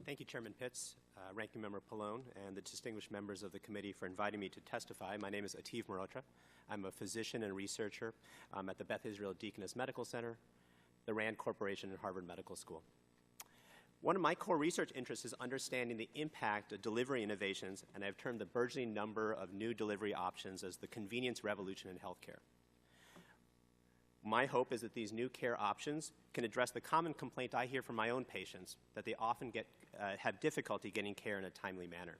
Thank you, Chairman Pitts, Ranking Member Pallone, and the distinguished members of the committee for inviting me to testify. My name is Ateev Mehrotra. I'm a physician and researcher at the Beth Israel Deaconess Medical Center, the RAND Corporation, and Harvard Medical School. One of my core research interests is understanding the impact of delivery innovations, and I've termed the burgeoning number of new delivery options as the convenience revolution in healthcare. My hope is that these new care options can address the common complaint I hear from my own patients, that they often have difficulty getting care in a timely manner.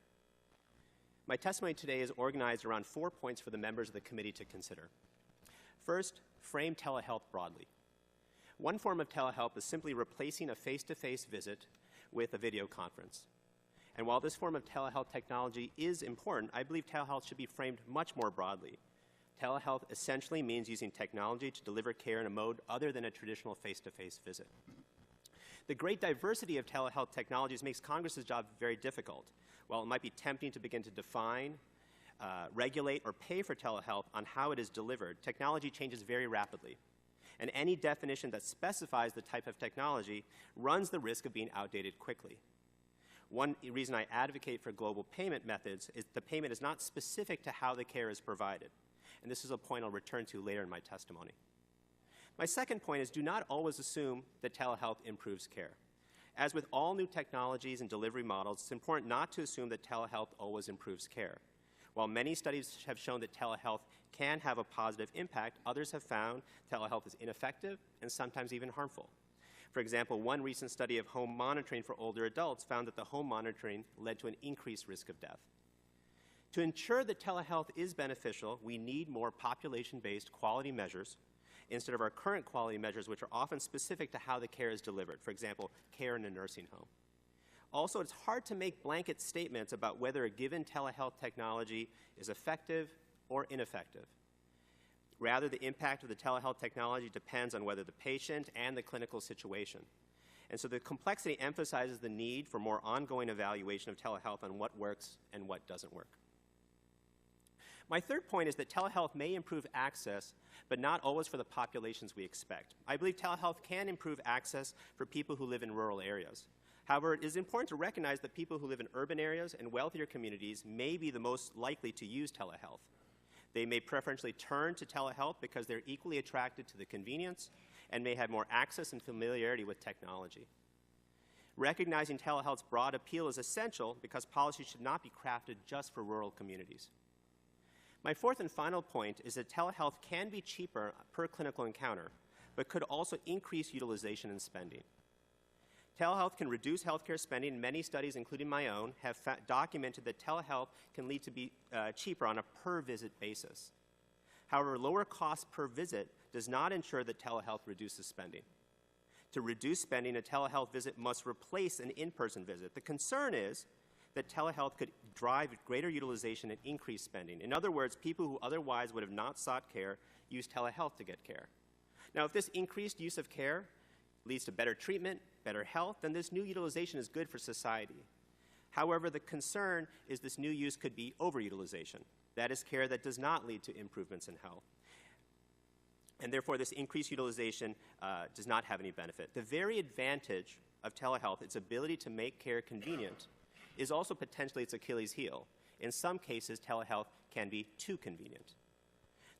My testimony today is organized around 4 points for the members of the committee to consider. First, frame telehealth broadly. One form of telehealth is simply replacing a face-to-face visit with a video conference. And while this form of telehealth technology is important, I believe telehealth should be framed much more broadly. Telehealth essentially means using technology to deliver care in a mode other than a traditional face-to-face visit. The great diversity of telehealth technologies makes Congress's job very difficult. While it might be tempting to begin to define, regulate, or pay for telehealth on how it is delivered, technology changes very rapidly. And any definition that specifies the type of technology runs the risk of being outdated quickly. One reason I advocate for global payment methods is the payment is not specific to how the care is provided. And this is a point I'll return to later in my testimony. My second point is do not always assume that telehealth improves care. As with all new technologies and delivery models, it's important not to assume that telehealth always improves care. While many studies have shown that telehealth can have a positive impact, others have found telehealth is ineffective and sometimes even harmful. For example, one recent study of home monitoring for older adults found that the home monitoring led to an increased risk of death. To ensure that telehealth is beneficial, we need more population-based quality measures instead of our current quality measures, which are often specific to how the care is delivered, for example, care in a nursing home. Also, it's hard to make blanket statements about whether a given telehealth technology is effective or ineffective. Rather, the impact of the telehealth technology depends on whether the patient and the clinical situation. And so the complexity emphasizes the need for more ongoing evaluation of telehealth on what works and what doesn't work. My third point is that telehealth may improve access, but not always for the populations we expect. I believe telehealth can improve access for people who live in rural areas. However, it is important to recognize that people who live in urban areas and wealthier communities may be the most likely to use telehealth. They may preferentially turn to telehealth because they're equally attracted to the convenience and may have more access and familiarity with technology. Recognizing telehealth's broad appeal is essential because policy should not be crafted just for rural communities. My fourth and final point is that telehealth can be cheaper per clinical encounter, but could also increase utilization and spending. Telehealth can reduce healthcare spending. Many studies, including my own, have documented that telehealth can lead to be cheaper on a per-visit basis. However, lower cost per visit does not ensure that telehealth reduces spending. To reduce spending, a telehealth visit must replace an in-person visit. The concern is that telehealth could drive greater utilization and increase spending. In other words, people who otherwise would have not sought care use telehealth to get care. Now, if this increased use of care leads to better treatment, better health, then this new utilization is good for society. However, the concern is this new use could be overutilization. That is care that does not lead to improvements in health. And therefore, this increased utilization does not have any benefit. The very advantage of telehealth, its ability to make care convenient, is also potentially its Achilles heel. In some cases, telehealth can be too convenient.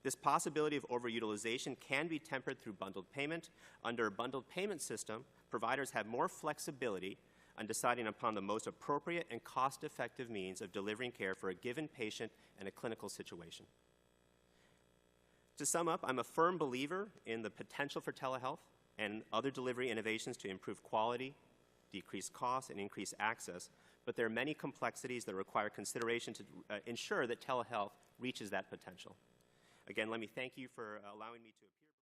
This possibility of overutilization can be tempered through bundled payment. Under a bundled payment system, providers have more flexibility on deciding upon the most appropriate and cost-effective means of delivering care for a given patient and a clinical situation. To sum up, I'm a firm believer in the potential for telehealth and other delivery innovations to improve quality, decrease costs, and increase access, but there are many complexities that require consideration to ensure that telehealth reaches that potential. Again, let me thank you for allowing me to appear.